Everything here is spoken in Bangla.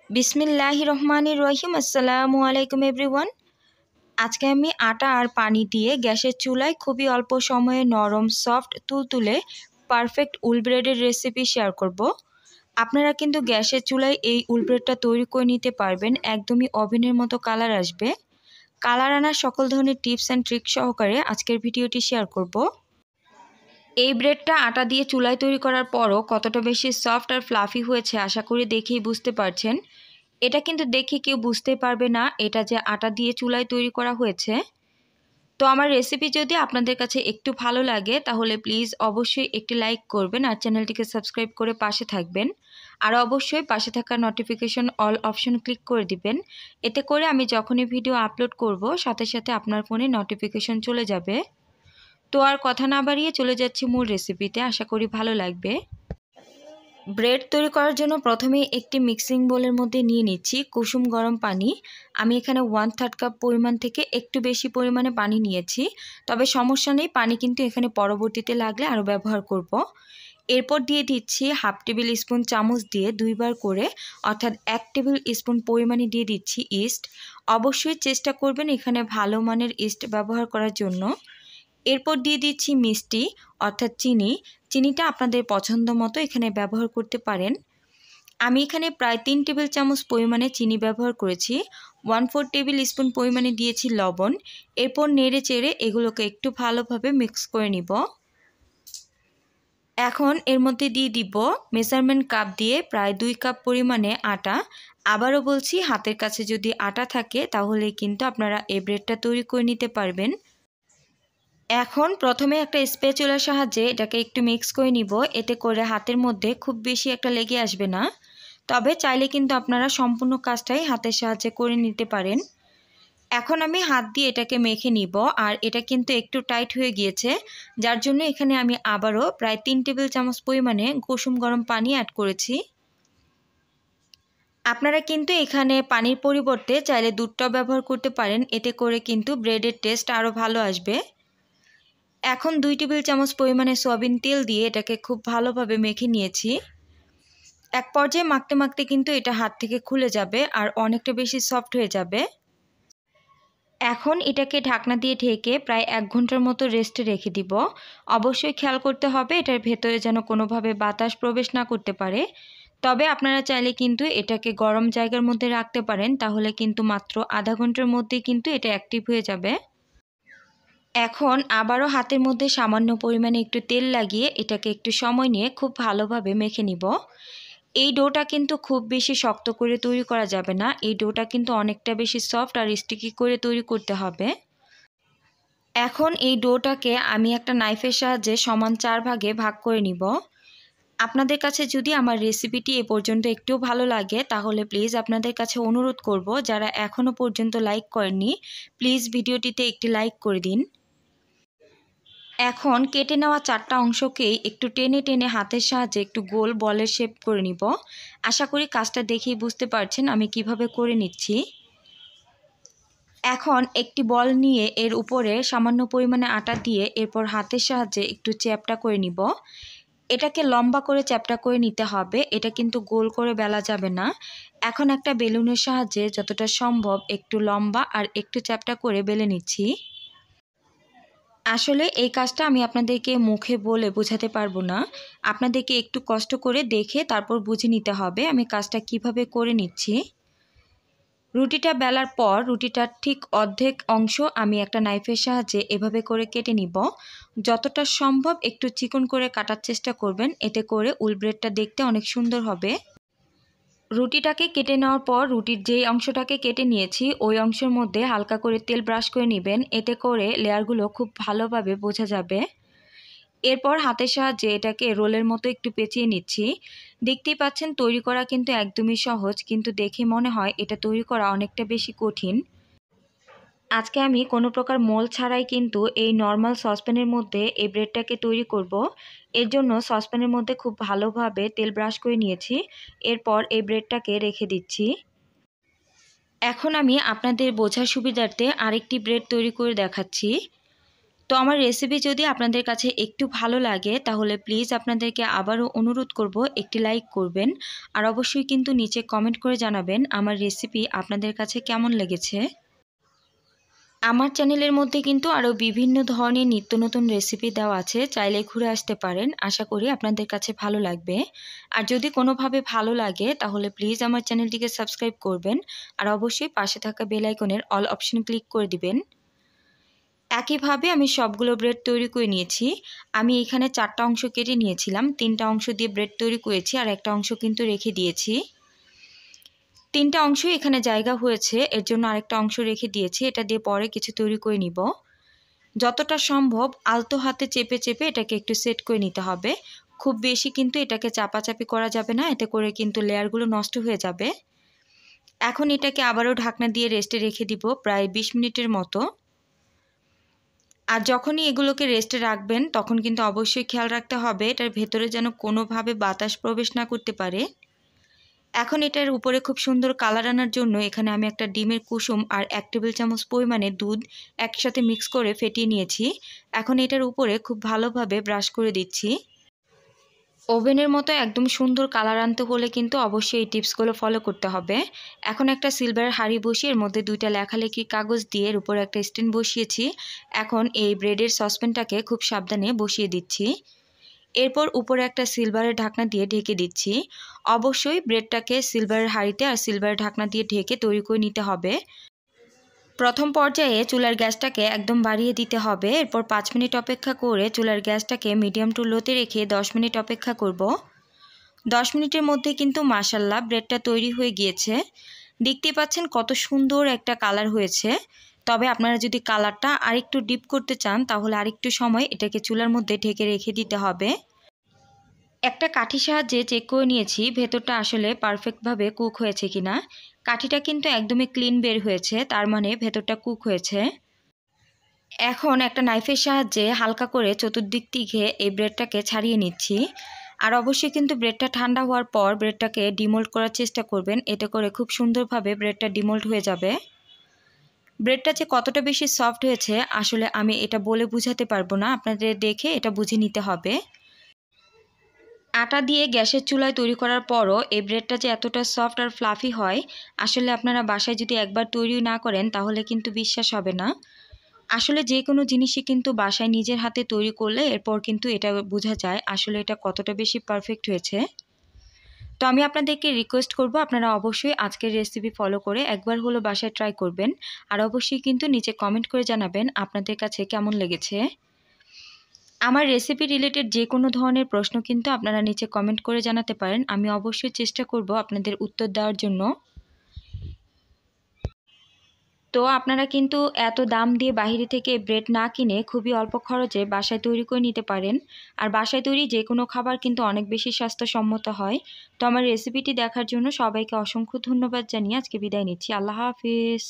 बिस्मिल्लाहिर रहमानिर रहीम अस्सलामु आलाइकुम एवरीवन। आज के आमी आटा और पानी दिए गैसेर चूलाय खूबी अल्प समये नरम सफ्ट तुलतुले पारफेक्ट उल ब्रेडের रेसिपि शेयर करब। আপনারা কিন্তু গ্যাসের চুলায় এই উল ব্রেডটা তৈরি করে নিতে পারবেন, একদমই ওভেনের মতো কালার আসবে। কালার আনার সকল ধরনের টিপস অ্যান্ড ট্রিক সহকারে আজকের ভিডিওটি শেয়ার করব। এই ব্রেডটা আটা দিয়ে চুলায় তৈরি করার পরও কতটা বেশি সফট আর ফ্লাফি হয়েছে আশা করি দেখেই বুঝতে পারছেন। এটা কিন্তু দেখে কেউ বুঝতে পারবে না এটা যে আটা দিয়ে চুলায় তৈরি করা হয়েছে। তো আমার রেসিপি যদি আপনাদের কাছে একটু ভালো লাগে তাহলে প্লিজ অবশ্যই একটি লাইক করবেন আর চ্যানেলটিকে সাবস্ক্রাইব করে পাশে থাকবেন। আর অবশ্যই পাশে থাকা নোটিফিকেশন অল অপশন ক্লিক করে দিবেন। এতে করে আমি যখনই ভিডিও আপলোড করব সাথে সাথে আপনার ফোনে নোটিফিকেশন চলে যাবে। তো আর কথা না বাড়িয়ে চলে যাচ্ছি মূল রেসিপিতে, আশা করি ভালো লাগবে। ব্রেড তৈরি করার জন্য প্রথমে একটি মিক্সিং বোলের মধ্যে নিয়ে নিচ্ছি কুসুম গরম পানি। আমি এখানে 1/3 কাপ পরিমাণ থেকে একটু বেশি পরিমাণে পানি নিয়েছি, তবে সমস্যা নেই, পানি কিন্তু এখানে পরবর্তীতে লাগলে আরও ব্যবহার করব। এরপর দিয়ে দিচ্ছি 1/2 টেবিল স্পুন চামচ দিয়ে দুইবার করে, অর্থাৎ 1 টেবিল স্পুন পরিমাণে দিয়ে দিচ্ছি ইস্ট। অবশ্যই চেষ্টা করবেন এখানে ভালো মানের ইস্ট ব্যবহার করার জন্য। এরপর দিয়ে দিচ্ছি মিষ্টি অর্থাৎ চিনি। চিনিটা আপনাদের পছন্দ মতো এখানে ব্যবহার করতে পারেন। আমি এখানে প্রায় 3 টেবিল চামচ পরিমাণে চিনি ব্যবহার করেছি। 1/4 টেবিল স্পুন পরিমাণে দিয়েছি লবণ। এরপর নেড়ে চেড়ে এগুলোকে একটু ভালোভাবে মিক্স করে নিব। এখন এর মধ্যে দিয়ে দিব মেজারমেন্ট কাপ দিয়ে প্রায় 2 কাপ পরিমাণে আটা। আবারও বলছি, হাতের কাছে যদি আটা থাকে তাহলে কিন্তু আপনারা এই ব্রেডটা তৈরি করে নিতে পারবেন। এখন প্রথমে একটা স্প্যাচুলার সাহায্যে এটাকে একটু মিক্স করে নিব, এতে করে হাতের মধ্যে খুব বেশি একটা লেগে আসবে না। তবে চাইলে কিন্তু আপনারা সম্পূর্ণ কাজটাই হাতের সাহায্যে করে নিতে পারেন। এখন আমি হাত দিয়ে এটাকে মেখে নিব, আর এটা কিন্তু একটু টাইট হয়ে গিয়েছে, যার জন্য এখানে আমি আবারও প্রায় 3 টেবিল চামচ পরিমাণে কুসুম গরম পানি অ্যাড করেছি। আপনারা কিন্তু এখানে পানির পরিবর্তে চাইলে দুধটাও ব্যবহার করতে পারেন, এতে করে কিন্তু ব্রেডের টেস্ট আরও ভালো আসবে। এখন 2 টেবিল চামচ পরিমাণে সয়াবিন তেল দিয়ে এটাকে খুব ভালোভাবে মেখে নিয়েছি। এক পর্যায়ে মাখতে মাখতে কিন্তু এটা হাত থেকে খুলে যাবে আর অনেকটা বেশি সফট হয়ে যাবে। এখন এটাকে ঢাকনা দিয়ে ঢেকে প্রায় 1 ঘন্টার মতো রেস্টে রেখে দিব। অবশ্যই খেয়াল করতে হবে এটার ভেতরে যেন কোনোভাবে বাতাস প্রবেশ না করতে পারে। তবে আপনারা চাইলে কিন্তু এটাকে গরম জায়গার মধ্যে রাখতে পারেন, তাহলে কিন্তু মাত্র আধা ঘন্টার মধ্যেই কিন্তু এটা অ্যাক্টিভ হয়ে যাবে। এখন আবারও হাতের মধ্যে সামান্য পরিমাণে একটু তেল লাগিয়ে এটাকে একটু সময় নিয়ে খুব ভালোভাবে মেখে নিব। এই ডোটা কিন্তু খুব বেশি শক্ত করে তৈরি করা যাবে না, এই ডোটা কিন্তু অনেকটা বেশি সফট আর স্টিকি করে তৈরি করতে হবে। এখন এই ডোটাকে আমি একটা নাইফের সাহায্যে সমান 4 ভাগে ভাগ করে নিব। আপনাদের কাছে যদি আমার রেসিপিটি এ পর্যন্ত একটু ভালো লাগে তাহলে প্লিজ আপনাদের কাছে অনুরোধ করব, যারা এখনও পর্যন্ত লাইক করেননি প্লিজ ভিডিওটিতে একটি লাইক করে দিন। এখন কেটে নেওয়া 4টা অংশকেই একটু টেনে টেনে হাতের সাহায্যে একটু গোল বলের শেপ করে নিব। আশা করি কাজটা দেখেই বুঝতে পারছেন আমি কিভাবে করে নিচ্ছি। এখন একটি বল নিয়ে এর উপরে সামান্য পরিমাণে আটা দিয়ে এরপর হাতের সাহায্যে একটু চ্যাপ্টা করে নিব। এটাকে লম্বা করে চ্যাপ্টা করে নিতে হবে, এটা কিন্তু গোল করে বেলা যাবে না। এখন একটা বেলুনের সাহায্যে যতটা সম্ভব একটু লম্বা আর একটু চ্যাপ্টা করে বেলে নিচ্ছি। আসলে এই কাজটা আমি আপনাদেরকে মুখে বলে বোঝাতে পারবো না, আপনাদেরকে একটু কষ্ট করে দেখে তারপর বুঝে নিতে হবে আমি কাজটা কিভাবে করে নিচ্ছি। রুটিটা বেলার পর রুটিটার ঠিক অর্ধেক অংশ আমি একটা নাইফের সাহায্যে এভাবে করে কেটে নিব। যতটা সম্ভব একটু চিকন করে কাটার চেষ্টা করবেন, এতে করে উল ব্রেডটা দেখতে অনেক সুন্দর হবে। রুটিটাকে কেটে নেওয়ার পর রুটির যেই অংশটাকে কেটে নিয়েছি ওই অংশের মধ্যে হালকা করে তেল ব্রাশ করে নেবেন, এতে করে লেয়ারগুলো খুব ভালোভাবে বোঝা যাবে। এরপর হাতের সাহায্যে এটাকে রোলের মতো একটু পেঁচিয়ে নিচ্ছি। দেখতেই পাচ্ছেন তৈরি করা কিন্তু একদমই সহজ, কিন্তু দেখে মনে হয় এটা তৈরি করা অনেকটা বেশি কঠিন। আজকে আমি কোনো প্রকার মোল ছাড়াই কিন্তু এই নর্মাল সসপ্যানের মধ্যে এই ব্রেডটাকে তৈরি করব। এর জন্য সসপ্যানের মধ্যে খুব ভালোভাবে তেল ব্রাশ করে নিয়েছি। এরপর এই ব্রেডটাকে রেখে দিচ্ছি। এখন আমি আপনাদের বোঝার সুবিধার্থে আরেকটি ব্রেড তৈরি করে দেখাচ্ছি। তো আমার রেসিপি যদি আপনাদের কাছে একটু ভালো লাগে তাহলে প্লিজ আপনাদেরকে আবারও অনুরোধ করব একটি লাইক করবেন আর অবশ্যই কিন্তু নিচে কমেন্ট করে জানাবেন আমার রেসিপি আপনাদের কাছে কেমন লেগেছে। আমার চ্যানেলের মধ্যে কিন্তু আরও বিভিন্ন ধরনের নিত্য নতুন রেসিপি দেওয়া আছে, চাইলে ঘুরে আসতে পারেন। আশা করি আপনাদের কাছে ভালো লাগবে। আর যদি কোনোভাবে ভালো লাগে তাহলে প্লিজ আমার চ্যানেলটিকে সাবস্ক্রাইব করবেন আর অবশ্যই পাশে থাকা বেল আইকনের অল অপশন ক্লিক করে দিবেন। একইভাবে আমি সবগুলো ব্রেড তৈরি করে নিয়েছি। আমি এখানে 4টা অংশ কেটে নিয়েছিলাম, 3টা অংশ দিয়ে ব্রেড তৈরি করেছি আর একটা অংশ কিন্তু রেখে দিয়েছি। 3টা অংশই এখানে জায়গা হয়েছে, এর জন্য আরেকটা অংশ রেখে দিয়েছি। এটা দিয়ে পরে কিছু তৈরি করে নিব। যতটা সম্ভব আলতো হাতে চেপে চেপে এটাকে একটু সেট করে নিতে হবে। খুব বেশি কিন্তু এটাকে চাপাচাপি করা যাবে না, এতে করে কিন্তু লেয়ারগুলো নষ্ট হয়ে যাবে। এখন এটাকে আবারও ঢাকনা দিয়ে রেস্টে রেখে দিব প্রায় 20 মিনিটের মতো। আর যখনই এগুলোকে রেস্টে রাখবেন তখন কিন্তু অবশ্যই খেয়াল রাখতে হবে এটার ভেতরে যেন কোনোভাবে বাতাস প্রবেশ না করতে পারে। এখন এটার উপরে খুব সুন্দর কালার আনার জন্য এখানে আমি একটা ডিমের কুসুম আর 1 টেবিল চামচ পরিমাণে দুধ একসাথে মিক্স করে ফেটিয়ে নিয়েছি। এখন এটার উপরে খুব ভালোভাবে ব্রাশ করে দিচ্ছি। ওভেনের মতো একদম সুন্দর কালার আনতে হলে কিন্তু অবশ্যই এই টিপসগুলো ফলো করতে হবে। এখন একটা সিলভারের হাঁড়ি বসিয়ে এর মধ্যে 2টা লেখালেখির কাগজ দিয়ে এর উপরে একটা স্ট্যান্ড বসিয়েছি। এখন এই ব্রেডের সসপ্যানটাকে খুব সাবধানে বসিয়ে দিচ্ছি। এরপর উপরে একটা সিলভারের ঢাকনা দিয়ে ঢেকে দিচ্ছি। অবশ্যই ব্রেডটাকে সিলভারের হাঁড়িতে আর সিলভারের ঢাকনা দিয়ে ঢেকে তৈরি করে নিতে হবে। প্রথম পর্যায়ে চুলার গ্যাসটাকে একদম বাড়িয়ে দিতে হবে। এরপর 5 মিনিট অপেক্ষা করে চুলার গ্যাসটাকে মিডিয়াম টু লোতে রেখে 10 মিনিট অপেক্ষা করব। 10 মিনিটের মধ্যে কিন্তু মাশাআল্লাহ ব্রেডটা তৈরি হয়ে গিয়েছে। দেখতেই পাচ্ছেন কত সুন্দর একটা কালার হয়েছে। তবে আপনারা যদি কালারটা আরেকটু ডিপ করতে চান তাহলে আরেকটু সময় এটাকে চুলার মধ্যে ঢেকে রেখে দিতে হবে। একটা কাঠির সাহায্যে চেক করে নিয়েছি ভেতরটা আসলে পারফেক্টভাবে কুক হয়েছে কিনা। কাঠিটা কিন্তু একদমই ক্লিন বের হয়েছে, তার মানে ভেতরটা কুক হয়েছে। এখন একটা নাইফের সাহায্যে হালকা করে চতুর্দিক থেকে এই ব্রেডটাকে ছাড়িয়ে নিচ্ছি। আর অবশ্যই কিন্তু ব্রেডটা ঠান্ডা হওয়ার পর ব্রেডটাকে ডিমোল্ড করার চেষ্টা করবেন, এতে করে খুব সুন্দরভাবে ব্রেডটা ডিমোল্ড হয়ে যাবে। ব্রেডটা যে কতটা বেশি সফট হয়েছে আসলে আমি এটা বলে বোঝাতে পারবো না, আপনাদের দেখে এটা বুঝে নিতে হবে। আটা দিয়ে গ্যাসের চুলায় তৈরি করার পরও এই ব্রেডটা যে এতটা সফট আর ফ্লাফি হয় আসলে আপনারা বাসায় যদি একবার তৈরি না করেন তাহলে কিন্তু বিশ্বাস হবে না। আসলে যে কোনো জিনিসই কিন্তু বাসায় নিজের হাতে তৈরি করলে এরপর কিন্তু এটা বোঝা যায় আসলে এটা কতটা বেশি পারফেক্ট হয়েছে। তো আমি আপনাদেরকে রিকোয়েস্ট করব আপনারা অবশ্যই আজকের রেসিপি ফলো করে একবার হলো বাসায় ট্রাই করবেন আর অবশ্যই কিন্তু নিচে কমেন্ট করে জানাবেন আপনাদের কাছে কেমন লেগেছে। আমার রেসিপি রিলেটেড যে কোনো ধরনের প্রশ্ন কিন্তু আপনারা নিচে কমেন্ট করে জানাতে পারেন, আমি অবশ্যই চেষ্টা করব আপনাদের উত্তর দেওয়ার জন্য। তো আপনারা কিন্তু এত দাম দিয়ে বাইরে থেকে ব্রেড না কিনে খুবই অল্প খরচে বাসায় তৈরি করে নিতে পারেন। আর বাসায় তৈরি যে কোনো খাবার কিন্তু অনেক বেশি স্বাস্থ্যসম্মত হয়। তো আমার রেসিপিটি দেখার জন্য সবাইকে অসংখ্য ধন্যবাদ জানিয়ে আজকে বিদায় নিচ্ছি। আল্লাহ হাফিজ।